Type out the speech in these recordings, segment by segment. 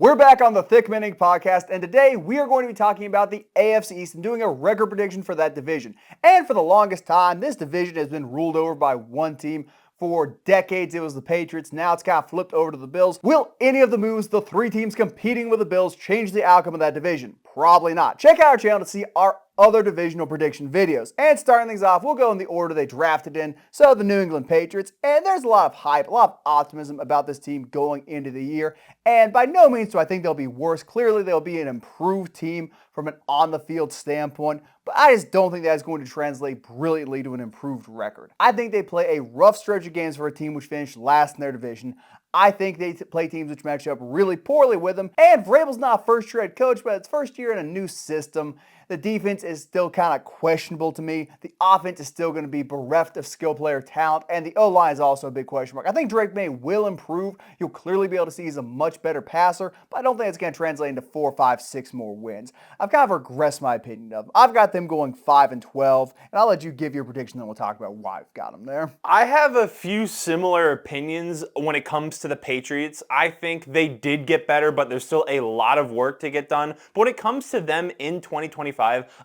We're back on the Thicc podcast, and today we are going to be talking about the AFC East and doing a record prediction for that division. And for the longest time, this division has been ruled over by one team. For decades, it was the Patriots. Now it's kind of flipped over to the Bills. Will any of the moves, the three teams competing with the Bills, change the outcome of that division? Probably not. Check out our channel to see our other divisional prediction videos. And starting things off, we'll go in the order they drafted in. So the New England Patriots, and there's a lot of hype, a lot of optimism about this team going into the year. And by no means do I think they'll be worse. Clearly, they'll be an improved team from an on-the-field standpoint, but I just don't think that's going to translate brilliantly to an improved record. I think they play a rough stretch of games for a team which finished last in their division. I think they play teams which match up really poorly with them. And Vrabel's not a first-year head coach, but it's first year in a new system. The defense is still kind of questionable to me. The offense is still going to be bereft of skill player talent, and the O-line is also a big question mark. I think Drake May will improve. You'll clearly be able to see he's a much better passer, but I don't think it's going to translate into 4, 5, 6 more wins. I've kind of regressed my opinion of them. I've got them going 5-12, and I'll let you give your prediction, then we'll talk about why I've got them there. I have a few similar opinions when it comes to the Patriots. I think they did get better, but there's still a lot of work to get done. But when it comes to them in 2025,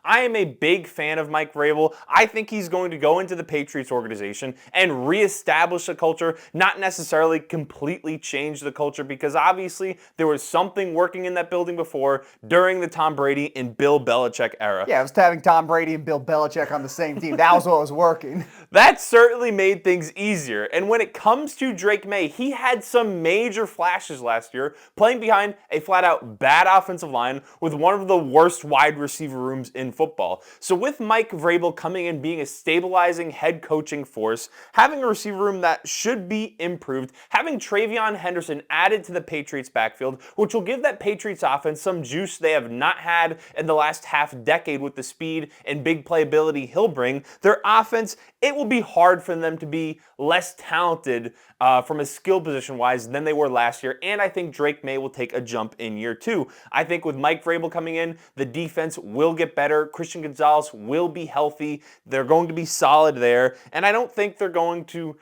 I am a big fan of Mike Vrabel. I think he's going to go into the Patriots organization and reestablish a culture, not necessarily completely change the culture, because obviously there was something working in that building before during the Tom Brady and Bill Belichick era. Yeah, it was having Tom Brady and Bill Belichick on the same team. That was what was working. That certainly made things easier. And when it comes to Drake May, he had some major flashes last year, playing behind a flat-out bad offensive line with one of the worst wide receiver rooms in football. So with Mike Vrabel coming in being a stabilizing head coaching force, having a receiver room that should be improved, having Travion Henderson added to the Patriots backfield, which will give that Patriots offense some juice they have not had in the last half decade with the speed and big playability he'll bring, their offense, it will be hard for them to be less talented from a skill position wise than they were last year, and I think Drake May will take a jump in year 2. I think with Mike Vrabel coming in, the defense will get better. Christian Gonzalez will be healthy. They're going to be solid there, and I don't think they're going to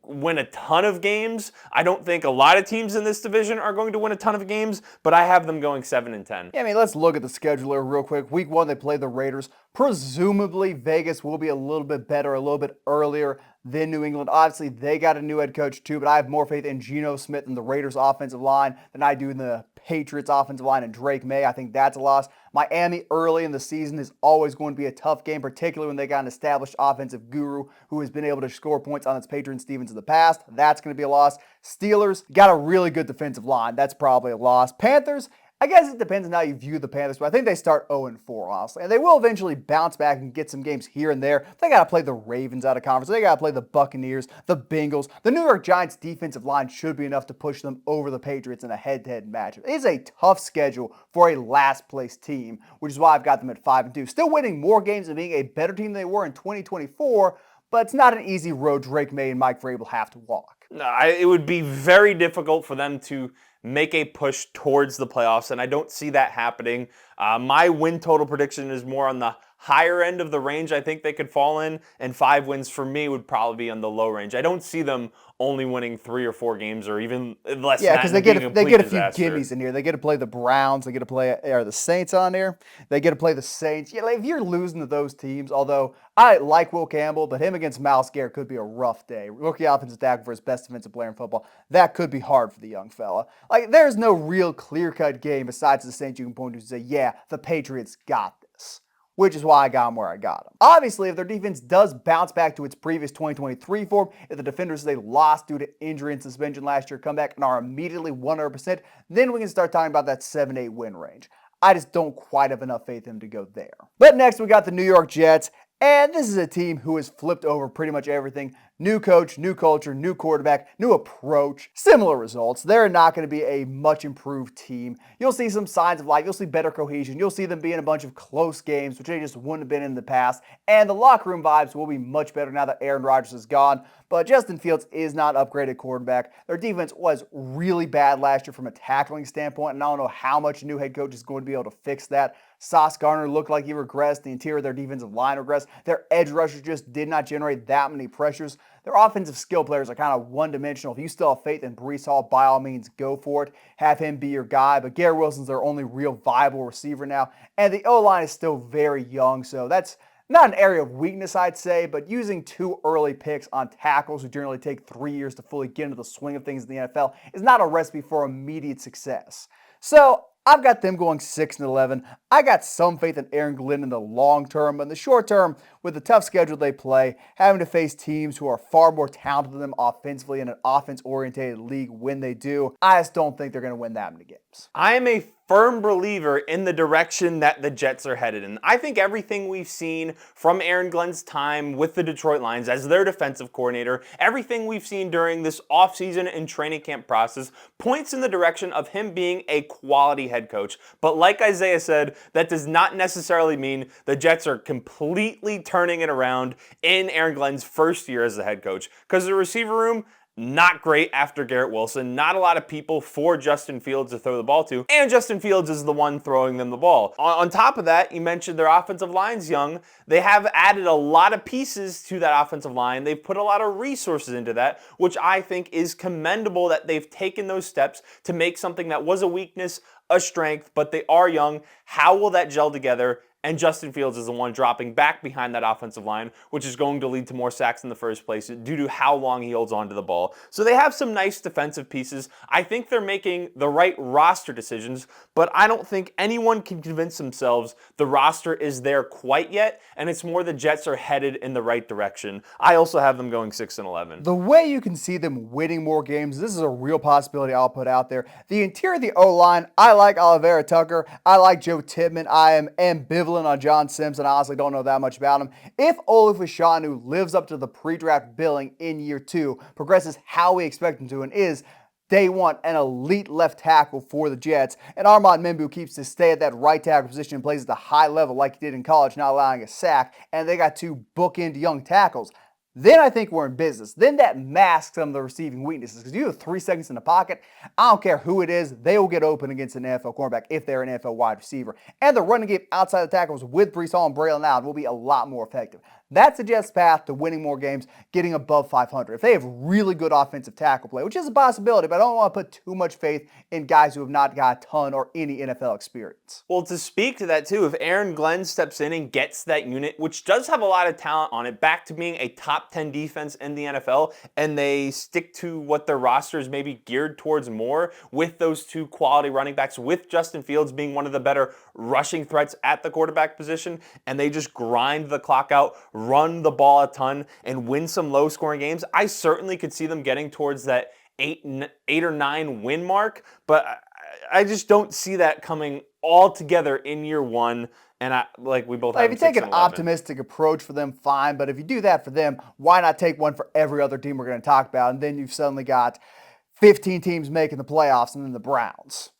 win a ton of games. I don't think a lot of teams in this division are going to win a ton of games, but I have them going 7-10. Yeah, I mean, let's look at the scheduler real quick. Week 1, they play the Raiders. Presumably, Vegas will be a little bit better, a little bit earlier than New England. Obviously, they got a new head coach too, but I have more faith in Geno Smith and the Raiders offensive line than I do in the Patriots offensive line and Drake May. I think that's a loss. Miami early in the season is always going to be a tough game, particularly when they got an established offensive guru who has been able to score points on its Adrian Stevens in the past. That's going to be a loss. Steelers got a really good defensive line. That's probably a loss. Panthers, I guess it depends on how you view the Panthers, but I think they start 0-4, honestly. And they will eventually bounce back and get some games here and there. They got to play the Ravens out of conference. They got to play the Buccaneers, the Bengals. The New York Giants defensive line should be enough to push them over the Patriots in a head-to-head matchup. It is a tough schedule for a last-place team, which is why I've got them at 5-2. Still winning more games and being a better team than they were in 2024, but it's not an easy road Drake May and Mike Vrabel have to walk. No, it would be very difficult for them to make a push towards the playoffs, and I don't see that happening. My win total prediction is more on the higher end of the range I think they could fall in, and 5 wins for me would probably be on the low range. I don't see them only winning 3 or 4 games or even less than that. Yeah, because they get a few gimmies in here. They get to play the Browns. They get to play the Saints on here. They get to play the Saints. Yeah, like if you're losing to those teams, although I like Will Campbell, but him against Myles Garrett could be a rough day. Rookie offensive tackle for his best defensive player in football. That could be hard for the young fella. Like, there's no real clear-cut game besides the Saints you can point to and say, yeah, the Patriots got this. Which is why I got them where I got them. Obviously, if their defense does bounce back to its previous 2023 form, if the defenders they lost due to injury and suspension last year come back and are immediately 100%, then we can start talking about that 7-8 win range. I just don't quite have enough faith in them to go there. But next, we got the New York Jets. And this is a team who has flipped over pretty much everything. New coach, new culture, new quarterback, new approach, similar results. They're not going to be a much improved team. You'll see some signs of life. You'll see better cohesion. You'll see them be in a bunch of close games, which they just wouldn't have been in the past. And the locker room vibes will be much better now that Aaron Rodgers is gone. But Justin Fields is not upgraded quarterback. Their defense was really bad last year from a tackling standpoint, and I don't know how much a new head coach is going to be able to fix that. Sauce Gardner looked like he regressed. The interior of their defensive line regressed. Their edge rushers just did not generate that many pressures. Their offensive skill players are kind of one-dimensional. If you still have faith in Breece Hall, by all means, go for it. Have him be your guy. But Garrett Wilson's their only real viable receiver now. And the O-line is still very young, so that's not an area of weakness, I'd say, but using 2 early picks on tackles who generally take 3 years to fully get into the swing of things in the NFL is not a recipe for immediate success. So I've got them going 6-11. I got some faith in Aaron Glenn in the long term, but in the short term, with the tough schedule they play, having to face teams who are far more talented than them offensively in an offense-oriented league when they do, I just don't think they're going to win that many games. I am a firm believer in the direction that the Jets are headed in. I think everything we've seen from Aaron Glenn's time with the Detroit Lions as their defensive coordinator, everything we've seen during this offseason and training camp process points in the direction of him being a quality head coach. But like Isaiah said, that does not necessarily mean the Jets are completely turning it around in Aaron Glenn's first year as the head coach. Because the receiver room, not great after Garrett Wilson. Not a lot of people for Justin Fields to throw the ball to. And Justin Fields is the one throwing them the ball. On top of that, you mentioned their offensive line's young. They have added a lot of pieces to that offensive line. They've put a lot of resources into that, which I think is commendable that they've taken those steps to make something that was a weakness a strength, but they are young. How will that gel together? And Justin Fields is the one dropping back behind that offensive line, which is going to lead to more sacks in the first place due to how long he holds on to the ball. So they have some nice defensive pieces. I think they're making the right roster decisions, but I don't think anyone can convince themselves the roster is there quite yet, and it's more the Jets are headed in the right direction. I also have them going 6-11. The way you can see them winning more games, this is a real possibility I'll put out there. The interior of the O-line, I like Oliveira Tucker. I like Joe Tippmann. I am ambivalent on John Simpson. I honestly don't know that much about him. If Olu Fashanu lives up to the pre-draft billing in year 2, progresses how we expect him to, and is day one an elite left tackle for the Jets, and Armand Membu keeps to stay at that right tackle position and plays at the high level like he did in college, not allowing a sack, and they got 2 bookend young tackles, then I think we're in business. Then that masks some of the receiving weaknesses. Because you have 3 seconds in the pocket, I don't care who it is, they will get open against an NFL cornerback if they're an NFL wide receiver. And the running game outside the tackles with Breece Hall and Braylon Allen will be a lot more effective. That suggests path to winning more games, getting above 500. If they have really good offensive tackle play, which is a possibility, but I don't want to put too much faith in guys who have not got a ton or any NFL experience. Well, to speak to that too, if Aaron Glenn steps in and gets that unit, which does have a lot of talent on it, back to being a top 10 defense in the NFL, and they stick to what their roster is maybe geared towards more with those 2 quality running backs, with Justin Fields being one of the better rushing threats at the quarterback position, and they just grind the clock out, run the ball a ton, and win some low-scoring games, I certainly could see them getting towards that 8 or 9 win mark, but I just don't see that coming all together in year 1. And we both have. If you take an optimistic approach for them, fine. But if you do that for them, why not take one for every other team we're going to talk about? And then you've suddenly got 15 teams making the playoffs and then the Browns.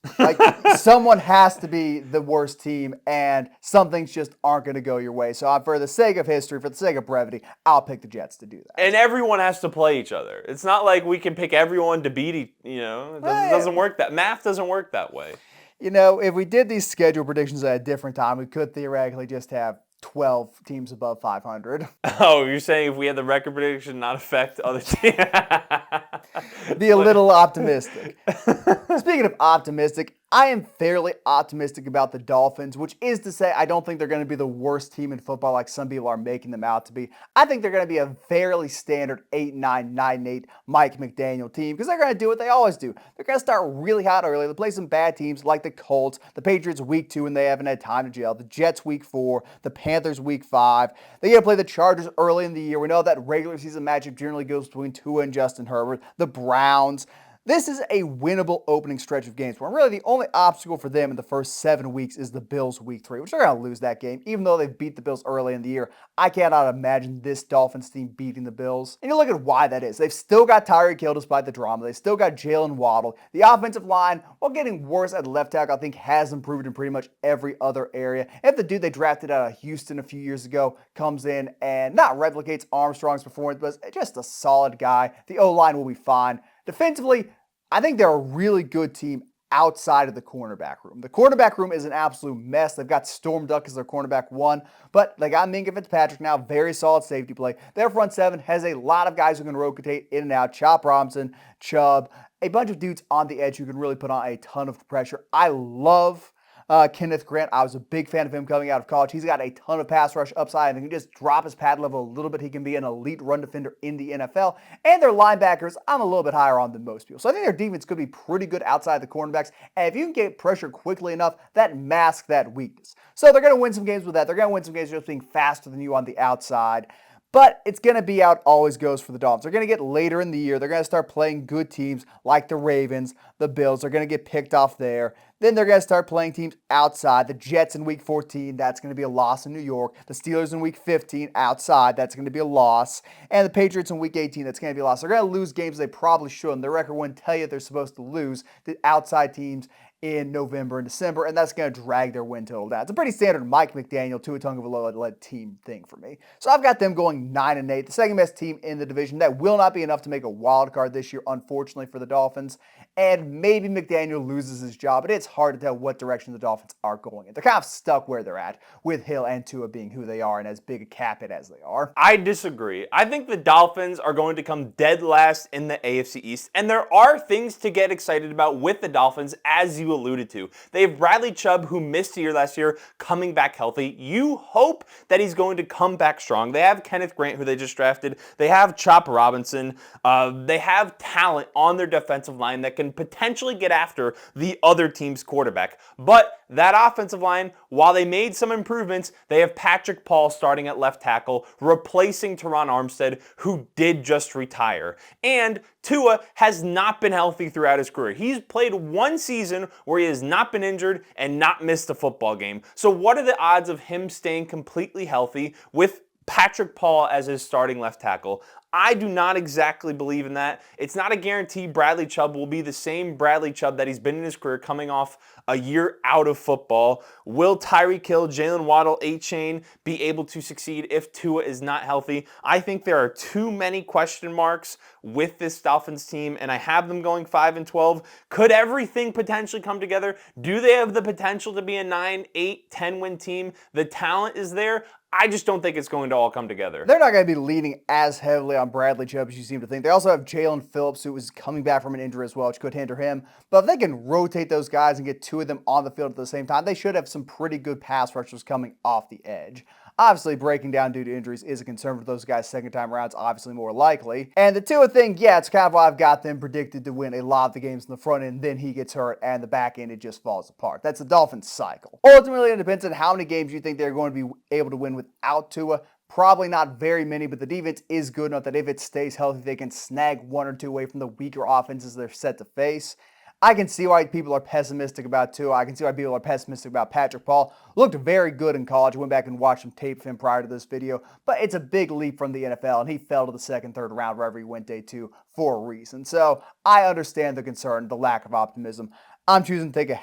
Someone has to be the worst team, and some things just aren't going to go your way. So for the sake of history, for the sake of brevity, I'll pick the Jets to do that. And everyone has to play each other. It's not like we can pick everyone to beat. It doesn't work that. Math doesn't work that way. If we did these schedule predictions at a different time, we could theoretically just have 12 teams above 500. Oh, you're saying if we had the record prediction not affect other teams? Be a little optimistic. Speaking of optimistic, I am fairly optimistic about the Dolphins, which is to say I don't think they're going to be the worst team in football like some people are making them out to be. I think they're going to be a fairly standard 8-9, 9-8 Mike McDaniel team because they're going to do what they always do. They're going to start really hot early. They play some bad teams like the Colts, the Patriots week 2 and they haven't had time to gel, the Jets week 4, the Panthers week 5. They're going to play the Chargers early in the year. We know that regular season matchup generally goes between Tua and Justin Herbert, the Browns. This is a winnable opening stretch of games where really the only obstacle for them in the first 7 weeks is the Bills week 3, which they're going to lose that game. Even though they beat the Bills early in the year, I cannot imagine this Dolphins team beating the Bills. And you look at why that is. They've still got Tyreek Hill despite the drama. They've still got Jalen Waddle. The offensive line, while getting worse at left tackle, I think has improved in pretty much every other area. If the dude they drafted out of Houston a few years ago comes in and not replicates Armstrong's performance, but just a solid guy, the O-line will be fine. Defensively, I think they're a really good team outside of the cornerback room. The cornerback room is an absolute mess. They've got Storm Duck as their cornerback 1, but they got Minkah Fitzpatrick now, very solid safety play. Their front 7 has a lot of guys who can rotate in and out. Chop Robinson, Chubb, a bunch of dudes on the edge who can really put on a ton of pressure. I love Kenneth Grant. I was a big fan of him coming out of college. He's got a ton of pass rush upside, and if he can just drop his pad level a little bit, he can be an elite run defender in the NFL. And their linebackers, I'm a little bit higher on than most people. So I think their defense could be pretty good outside the cornerbacks. And if you can get pressure quickly enough, that masks that weakness. So they're going to win some games with that. They're going to win some games just being faster than you on the outside. But it's going to be how it always goes for the Dolphins. They're going to get later in the year. They're going to start playing good teams like the Ravens, the Bills. They're going to get picked off there. Then they're going to start playing teams outside. The Jets in Week 14, that's going to be a loss in New York. The Steelers in Week 15, outside, that's going to be a loss. And the Patriots in Week 18, that's going to be a loss. They're going to lose games they probably shouldn't. Their record wouldn't tell you they're supposed to lose the outside teams in November and December, and that's going to drag their win total down. It's a pretty standard Mike McDaniel, Tua Tagovailoa-led team thing for me. So I've got them going 9-8, the second best team in the division. That will not be enough to make a wild card this year, unfortunately, for the Dolphins. And maybe McDaniel loses his job, but it's hard to tell what direction the Dolphins are going in. They're kind of stuck where they're at, with Hill and Tua being who they are and as big a cap hit as they are. I disagree. I think the Dolphins are going to come dead last in the AFC East, and there are things to get excited about with the Dolphins, as you alluded to. They have Bradley Chubb, who missed a year last year, coming back healthy. You hope that he's going to come back strong. They have Kenneth Grant, who they just drafted. They have Chop Robinson. They have talent on their defensive line that can potentially get after the other team's quarterback. But that offensive line, while they made some improvements, they have Patrick Paul starting at left tackle, replacing Teron Armstead, who did just retire. And Tua has not been healthy throughout his career. He's played one season where he has not been injured and not missed a football game. So what are the odds of him staying completely healthy with Patrick Paul as his starting left tackle? I do not exactly believe in that. It's not a guarantee Bradley Chubb will be the same Bradley Chubb that he's been in his career coming off a year out of football. Will Tyreek Hill, Jalen Waddle, A-Chain be able to succeed if Tua is not healthy? I think there are too many question marks with this Dolphins team, and I have them going 5-12. Could everything potentially come together? Do they have the potential to be a 9, 8, 10-win team? The talent is there. I just don't think it's going to all come together. They're not going to be leaning as heavily on Bradley Chubb as you seem to think. They also have Jalen Phillips, who is coming back from an injury as well, which could hinder him. But if they can rotate those guys and get two of them on the field at the same time, they should have some pretty good pass rushers coming off the edge. Obviously, breaking down due to injuries is a concern for those guys second time around. It's obviously more likely. And the Tua thing, yeah, it's kind of why I've got them predicted to win a lot of the games in the front end. Then he gets hurt, and the back end, it just falls apart. That's the Dolphins cycle. Ultimately, it depends on how many games you think they're going to be able to win without Tua. Probably not very many, but the defense is good enough that if it stays healthy, they can snag one or two away from the weaker offenses they're set to face. I can see why people are pessimistic about Tua. I can see why people are pessimistic about Patrick Paul. Looked very good in college. Went back and watched some tape of him prior to this video. But it's a big leap from the NFL, and he fell to the second, third round wherever he went day 2 for a reason. So I understand the concern, the lack of optimism. I'm choosing to take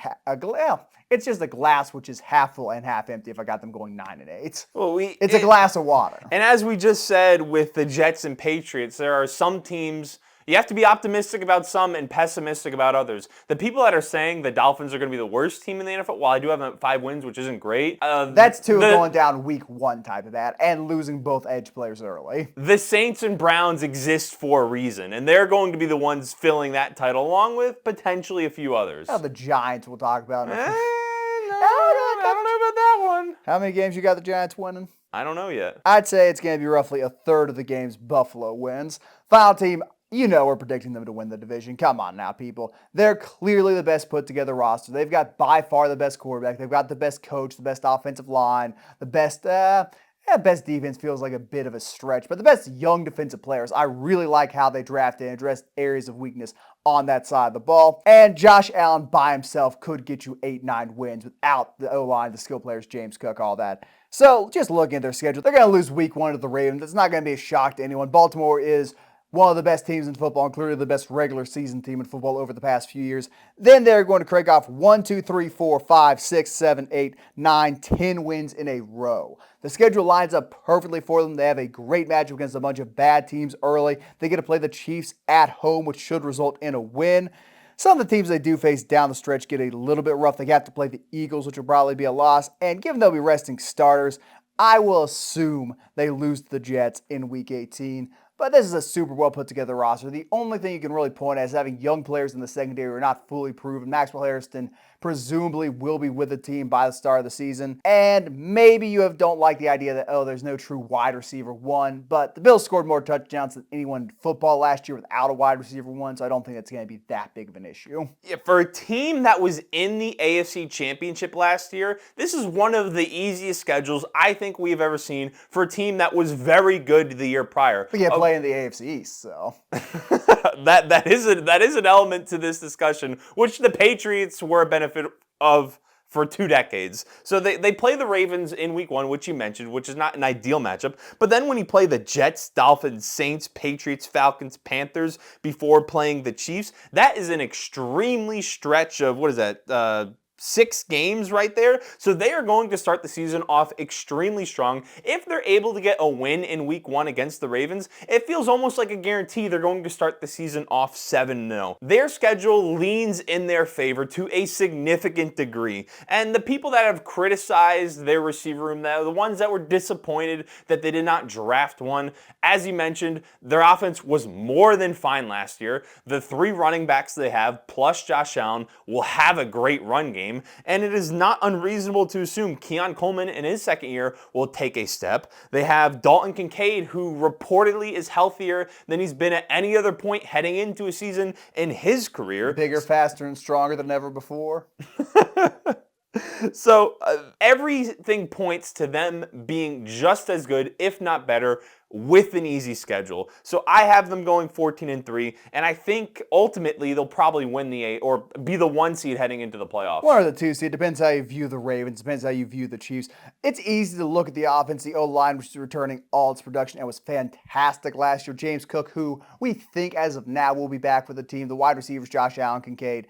it's just a glass which is half full and half empty if I got them going 9-8. Well, it's a glass of water. And as we just said with the Jets and Patriots, there are some teams you have to be optimistic about some and pessimistic about others. The people that are saying the Dolphins are going to be the worst team in the NFL, while I do have them at 5 wins, which isn't great. That's going down week 1 type of that, and losing both edge players early. The Saints and Browns exist for a reason, and they're going to be the ones filling that title, along with potentially a few others. The Giants we'll talk about. I don't know about that one. How many games you got the Giants winning? I don't know yet. I'd say it's going to be roughly a third of the games Buffalo wins. Final team, you know we're predicting them to win the division. Come on now, people. They're clearly the best put together roster. They've got by far the best quarterback. They've got the best coach, the best offensive line, the best best defense feels like a bit of a stretch, but the best young defensive players. I really like how they drafted and addressed areas of weakness on that side of the ball. And Josh Allen by himself could get you 8-9 wins without the O-line, the skill players, James Cook, all that. So just looking at their schedule, they're going to lose week 1 to the Ravens. It's not going to be a shock to anyone. Baltimore is one of the best teams in football, and clearly the best regular season team in football over the past few years. Then they're going to crank off 1, 2, 3, 4, 5, 6, 7, 8, 9, 10 wins in a row. The schedule lines up perfectly for them. They have a great matchup against a bunch of bad teams early. They get to play the Chiefs at home, which should result in a win. Some of the teams they do face down the stretch get a little bit rough. They have to play the Eagles, which will probably be a loss. And given they'll be resting starters, I will assume they lose to the Jets in Week 18. But this is a super well put together roster. The only thing you can really point at is having young players in the secondary who are not fully proven. Maxwell Harrison presumably will be with the team by the start of the season. And maybe you don't like the idea that, there's no true wide receiver one. But the Bills scored more touchdowns than anyone in football last year without a wide receiver one. So I don't think it's going to be that big of an issue. Yeah, for a team that was in the AFC Championship last year, this is one of the easiest schedules I think we've ever seen for a team that was very good the year prior. We can't play in the AFC East, so that is an element to this discussion, which the Patriots were a benefit of for 2 decades. So they play the Ravens in week 1, which you mentioned, which is not an ideal matchup. But then when you play the Jets, Dolphins, Saints, Patriots, Falcons, Panthers before playing the Chiefs, that is an extremely stretch of, 6 games right there. So they are going to start the season off extremely strong. If they're able to get a win in week 1 against the Ravens, it feels almost like a guarantee they're going to start the season off 7-0. Their schedule leans in their favor to a significant degree. And the people that have criticized their receiver room, the ones that were disappointed that they did not draft one, as you mentioned, their offense was more than fine last year. The 3 running backs they have, plus Josh Allen, will have a great run game. And it is not unreasonable to assume Keon Coleman in his second year will take a step. They have Dalton Kincaid, who reportedly is healthier than he's been at any other point heading into a season in his career. Bigger, faster, and stronger than ever before. So everything points to them being just as good, if not better, with an easy schedule. So I have them going 14-3, and I think ultimately they'll probably win the 8 or be the 1 seed heading into the playoffs. 1 or the 2 seed. Depends how you view the Ravens. Depends how you view the Chiefs. It's easy to look at the offense, the O-line, which is returning all its production and was fantastic last year. James Cook, who we think as of now will be back for the team. The wide receivers, Josh Allen, Kincaid.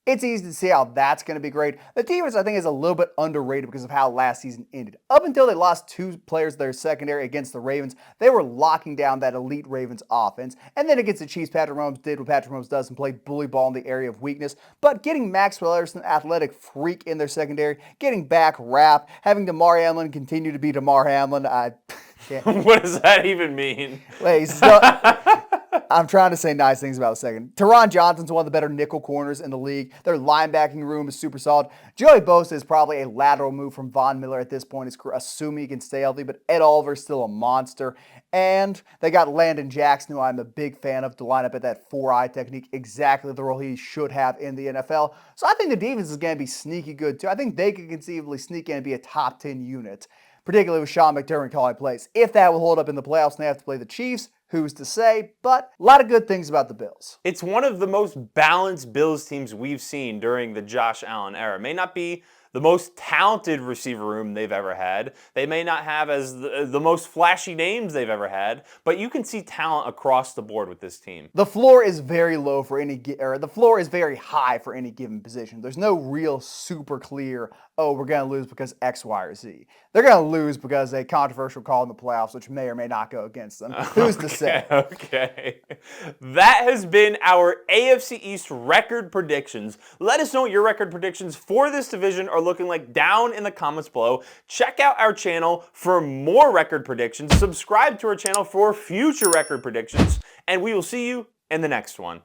It's easy to see how that's going to be great. The defense, I think, is a little bit underrated because of how last season ended. Up until they lost 2 players their secondary against the Ravens, they were locking down that elite Ravens offense. And then against the Chiefs, Patrick Mahomes did what Patrick Mahomes does and played bully ball in the area of weakness. But getting Maxwell Harrison, athletic freak, in their secondary, getting back Rapp, having Damar Hamlin continue to be Damar Hamlin, I can't. What does that even mean? Wait, so I'm trying to say nice things about the second. Teron Johnson's one of the better nickel corners in the league. Their linebacking room is super solid. Joey Bosa is probably a lateral move from Von Miller at this point, assuming he can stay healthy, but Ed Oliver's still a monster. And they got Landon Jackson, who I'm a big fan of, to line up at that 4-eye technique, exactly the role he should have in the NFL. So I think the defense is going to be sneaky good, too. I think they could conceivably sneak in and be a top 10 unit, particularly with Sean McDermott calling plays. If that will hold up in the playoffs and they have to play the Chiefs, who's to say? But a lot of good things about the Bills. It's one of the most balanced Bills teams we've seen during the Josh Allen era. May not be the most talented receiver room they've ever had. They may not have as the most flashy names they've ever had, but you can see talent across the board with this team. The floor is very low for the floor is very high for any given position. There's no real super clear, we're going to lose because X, Y, or Z. They're going to lose because a controversial call in the playoffs, which may or may not go against them. Who's to say? Okay. That has been our AFC East record predictions. Let us know what your record predictions for this division are looking like down in the comments below. Check out our channel for more record predictions. Subscribe to our channel for future record predictions, and we will see you in the next one.